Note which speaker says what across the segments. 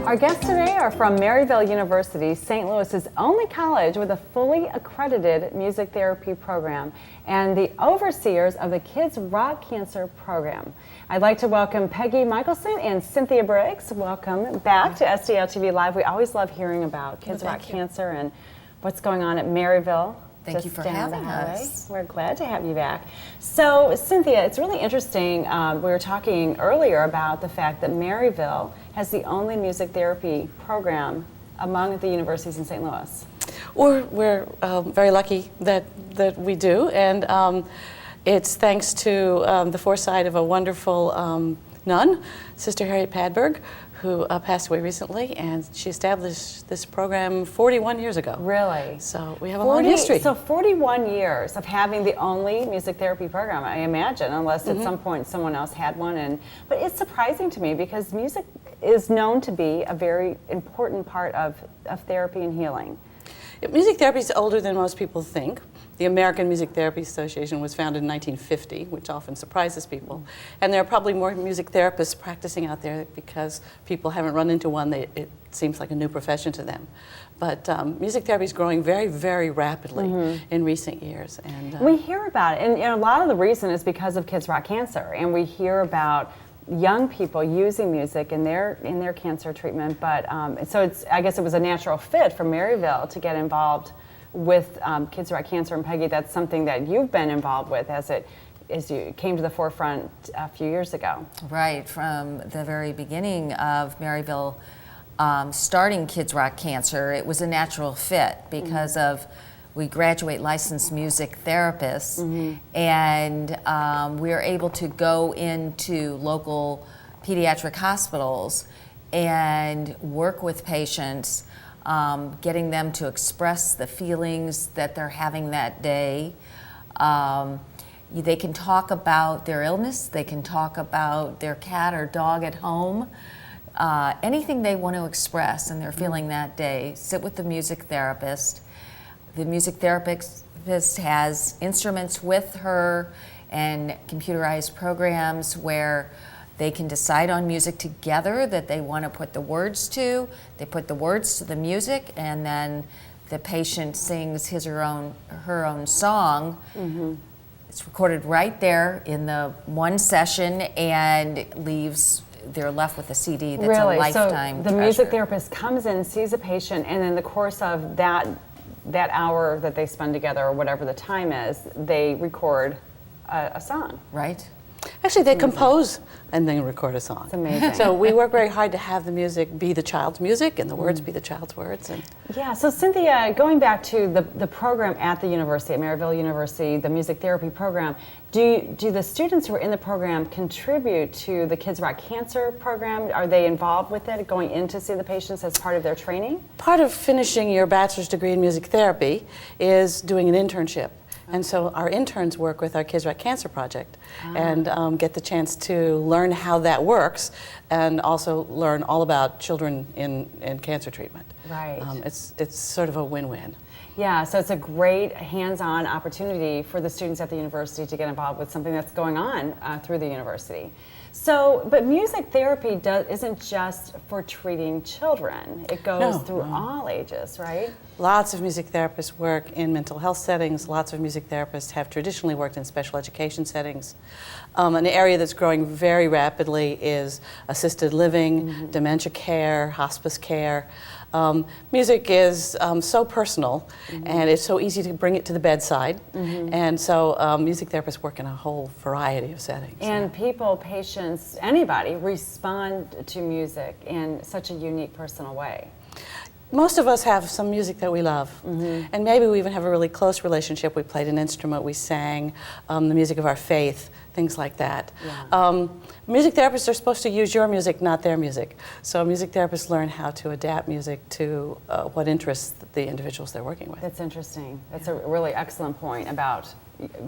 Speaker 1: Our guests today are from Maryville University, St. Louis's only college with a fully accredited music therapy program and the overseers of the Kids Rock Cancer program. I'd like to welcome Peggy, Michelson, and Cynthia Briggs. Welcome back to STL TV Live. We always love hearing about Kids Rock Cancer and what's going on at Maryville.
Speaker 2: Thank you for having us.
Speaker 1: We're glad to have you back. So, Cynthia, it's really interesting. We were talking earlier about the fact that Maryville has the only music therapy program among the universities in St. Louis.
Speaker 3: We're very lucky that we do, and it's thanks to the foresight of a wonderful nun, Sister Harriet Padberg, who passed away recently, and she established this program 41 years ago.
Speaker 1: Really?
Speaker 3: So we have a long history.
Speaker 1: So 41 years of having the only music therapy program, I imagine, unless at some point someone else had one. But it's surprising to me because music is known to be a very important part of therapy and healing.
Speaker 3: Music therapy is older than most people think. The American Music Therapy Association was founded in 1950, which often surprises people. And there are probably more music therapists practicing out there because people haven't run into one. It seems like a new profession to them. But music therapy is growing very, very rapidly in recent years. And
Speaker 1: we hear about it, and a lot of the reason is because of Kids Rock Cancer, and we hear about young people using music in their cancer treatment. But so I guess it was a natural fit for Maryville to get involved with Kids Rock Cancer. And Peggy, that's something that you've been involved with as you came to the forefront a few years ago.
Speaker 2: Right, from the very beginning of Maryville starting Kids Rock Cancer, it was a natural fit because of we graduate licensed music therapists, and we are able to go into local pediatric hospitals and work with patients, getting them to express the feelings that they're having that day. They can talk about their illness, they can talk about their cat or dog at home, anything they want to express and they're feeling that day. Sit with the music therapist. The music therapist has instruments with her and computerized programs where they can decide on music together that they want to put the words to. They put the words to the music, and then the patient sings his or her own song. It's recorded right there in the one session and they're left with a CD that's a lifetime
Speaker 1: So the music therapist comes in, sees a patient, and in the course of that hour that they spend together, or whatever the time is, they record a song.
Speaker 2: Right.
Speaker 3: Actually, they compose and then record a song.
Speaker 1: It's amazing.
Speaker 3: So we work very hard to have the music be the child's music and the words be the child's words. And
Speaker 1: yeah, so Cynthia, going back to the program at the university, at Maryville University, the music therapy program, do the students who are in the program contribute to the Kids Rock Cancer program? Are they involved with it, going in to see the patients as part of their training?
Speaker 3: part of finishing your bachelor's degree in music therapy is doing an internship. And so our interns work with our Kids Rock Cancer project and get the chance to learn how that works and also learn all about children in cancer treatment.
Speaker 1: Right.
Speaker 3: It's sort of a win-win.
Speaker 1: Yeah, so it's a great hands-on opportunity for the students at the university to get involved with something that's going on through the university. So, but music therapy isn't just for treating children. It goes through all ages, right?
Speaker 3: Lots of music therapists work in mental health settings. Lots of music therapists have traditionally worked in special education settings. An area that's growing very rapidly is assisted living, dementia care, hospice care. Music is so personal, and it's so easy to bring it to the bedside. And so music therapists work in a whole variety of settings.
Speaker 1: And people, patients, anybody respond to music in such a unique, personal way.
Speaker 3: Most of us have some music that we love, and maybe we even have a really close relationship. We played an instrument, we sang the music of our faith, things like that.
Speaker 1: Yeah.
Speaker 3: Music therapists are supposed to use your music, not their music. So music therapists learn how to adapt music to what interests the individuals they're working with.
Speaker 1: That's interesting. That's a really excellent point about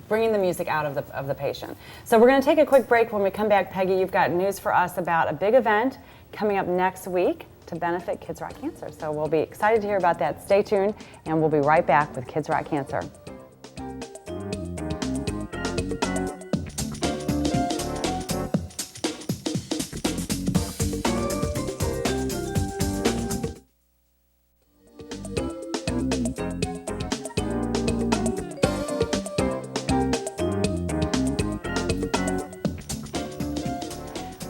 Speaker 1: bringing the music out of the patient. So we're going to take a quick break. When we come back, Peggy, you've got news for us about a big event coming up next week to benefit Kids Rock Cancer. So we'll be excited to hear about that. Stay tuned, and we'll be right back with Kids Rock Cancer.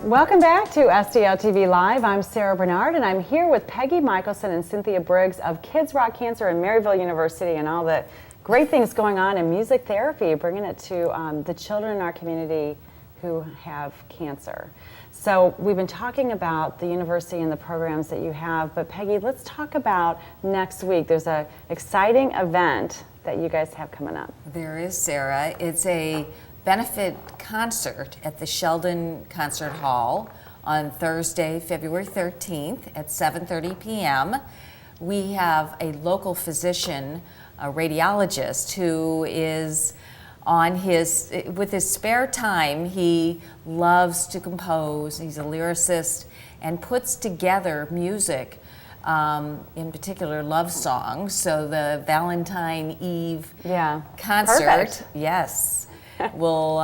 Speaker 1: Welcome back to STL TV Live. I'm Sarah Bernard, and I'm here with Peggy, Michelson, and Cynthia Briggs of Kids Rock Cancer and Maryville University, and all the great things going on in music therapy, bringing it to the children in our community who have cancer. So we've been talking about the university and the programs that you have, but Peggy, let's talk about next week. There's an exciting event that you guys have coming up.
Speaker 2: There is, Sarah. It's a benefit concert at the Sheldon Concert Hall on Thursday, February 13th at 7:30 p.m. We have a local physician, a radiologist, who is with his spare time, he loves to compose. He's a lyricist and puts together music, in particular love songs. So the Valentine Eve concert,
Speaker 1: perfect.
Speaker 2: Yes, will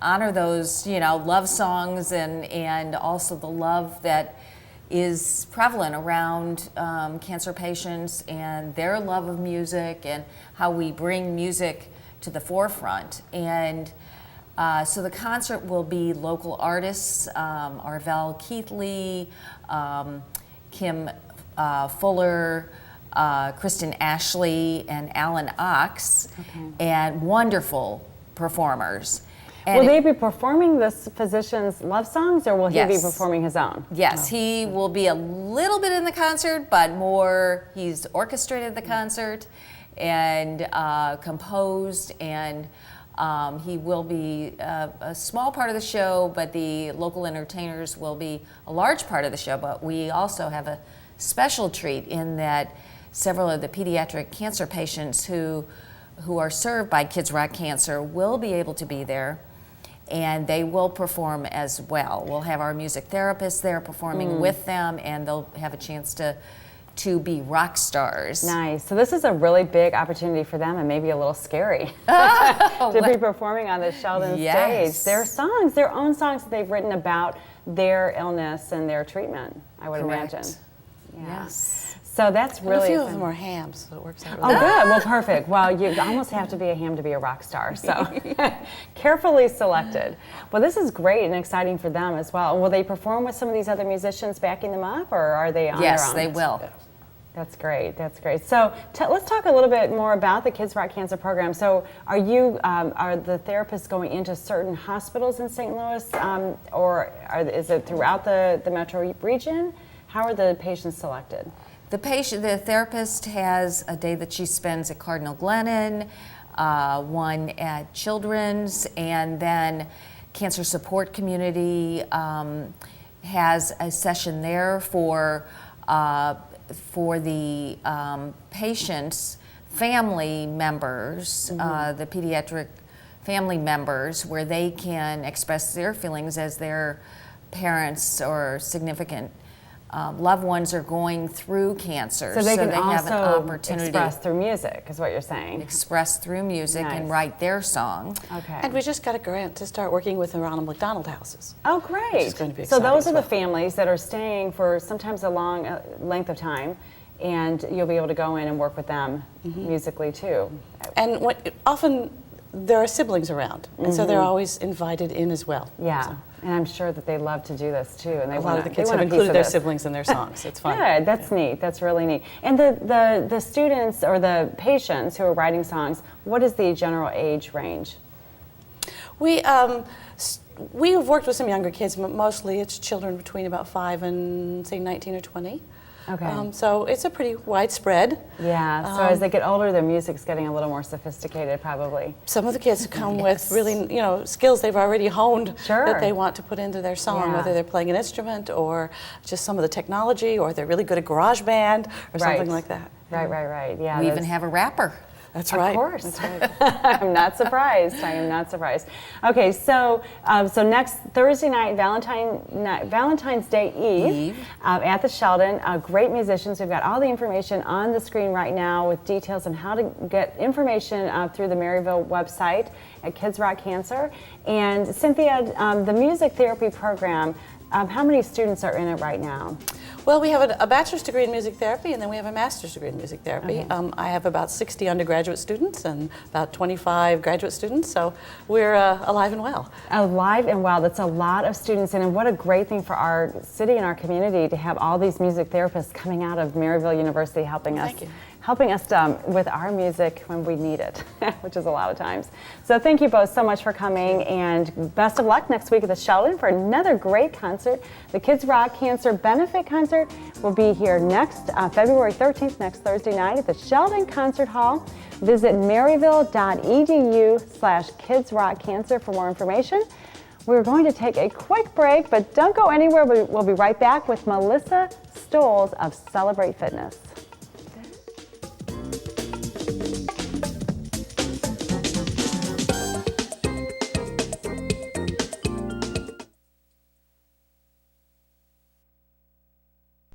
Speaker 2: honor those, love songs and also the love that is prevalent around cancer patients and their love of music and how we bring music to the forefront. And so the concert will be local artists, Arvell Keithley, Kim Fuller, Kristen Ashley, and Alan Ox, and wonderful performers. And
Speaker 1: will they be performing this physician's love songs, or will he be performing his own?
Speaker 2: Yes, he will be a little bit in the concert, but he's orchestrated the concert and composed, and he will be a small part of the show, but the local entertainers will be a large part of the show. But we also have a special treat in that several of the pediatric cancer patients who are served by Kids Rock Cancer will be able to be there, and they will perform as well. We'll have our music therapists there performing with them, and they'll have a chance to be rock stars.
Speaker 1: Nice. So this is a really big opportunity for them, and maybe a little scary to be performing on the Sheldon stage. Their songs, their own songs that they've written about their illness and their treatment, I would imagine. Yeah.
Speaker 2: Yes.
Speaker 1: So that's really
Speaker 3: a few
Speaker 1: fun.
Speaker 3: of them are hams, so it works out really
Speaker 1: good. Well, perfect. Well, you almost have to be a ham to be a rock star, so carefully selected. Well, this is great and exciting for them as well. Will they perform with some of these other musicians backing them up, or are they on their own?
Speaker 2: Yes, they will.
Speaker 1: That's great. That's great. So let's talk a little bit more about the Kids Rock Cancer program. So are the therapists going into certain hospitals in St. Louis, or is it throughout the metro region? How are the patients selected?
Speaker 2: The therapist has a day that she spends at Cardinal Glennon, one at Children's, and then Cancer Support Community has a session there for the patients' family members, the pediatric family members, where they can express their feelings as their parents or significant loved ones are going through cancer.
Speaker 1: So they can
Speaker 2: have an
Speaker 1: also
Speaker 2: opportunity
Speaker 1: express through music, is what you're saying.
Speaker 2: Express through music and write their song.
Speaker 1: Okay.
Speaker 3: And we just got a grant to start working with the Ronald McDonald houses.
Speaker 1: Oh, great.
Speaker 3: Which is going to be
Speaker 1: so
Speaker 3: exciting
Speaker 1: those are
Speaker 3: as
Speaker 1: the
Speaker 3: well.
Speaker 1: families that are staying for sometimes a long length of time, and you'll be able to go in and work with them musically too.
Speaker 3: And often there are siblings around, and so they're always invited in as well.
Speaker 1: Yeah.
Speaker 3: So
Speaker 1: And I'm sure that they love to do this too, and they
Speaker 3: a lot of the
Speaker 1: they
Speaker 3: kids
Speaker 1: want
Speaker 3: have
Speaker 1: a piece
Speaker 3: included
Speaker 1: of
Speaker 3: their
Speaker 1: this.
Speaker 3: siblings in their songs. It's fun.
Speaker 1: Good, that's neat. That's really neat. And the students or the patients who are writing songs, what is the general age range?
Speaker 3: We have worked with some younger kids, but mostly it's children between about 5 and say 19 or 20.
Speaker 1: Okay.
Speaker 3: So it's a pretty widespread.
Speaker 1: Yeah. So as they get older, their music's getting a little more sophisticated, probably.
Speaker 3: Some of the kids come with really, skills they've already honed that they want to put into their song, whether they're playing an instrument or just some of the technology, or they're really good at GarageBand or something like that.
Speaker 1: Right. Yeah.
Speaker 2: We even have a rapper.
Speaker 3: That's right.
Speaker 1: Of course.
Speaker 3: That's right.
Speaker 1: I'm not surprised. I am not surprised. Okay, so next Thursday night, Valentine's Day Eve, at the Sheldon. Great musicians. We've got all the information on the screen right now with details on how to get information through the Maryville website at Kids Rock Cancer. And Cynthia, the music therapy program, how many students are in it right now?
Speaker 3: Well, we have a bachelor's degree in music therapy, and then we have a master's degree in music therapy.
Speaker 1: Okay.
Speaker 3: I have about 60 undergraduate students and about 25 graduate students, so we're alive and well.
Speaker 1: Alive and well, that's a lot of students, and what a great thing for our city and our community to have all these music therapists coming out of Maryville University helping us.
Speaker 3: Thank you.
Speaker 1: Helping us with our music when we need it, which is a lot of times. So thank you both so much for coming, and best of luck next week at the Sheldon for another great concert. The Kids Rock Cancer Benefit Concert will be here next February 13th, next Thursday night at the Sheldon Concert Hall. Visit maryville.edu/kidsrockcancer for more information. We're going to take a quick break, but don't go anywhere. We'll be right back with Melissa Stoles of Celebrate Fitness.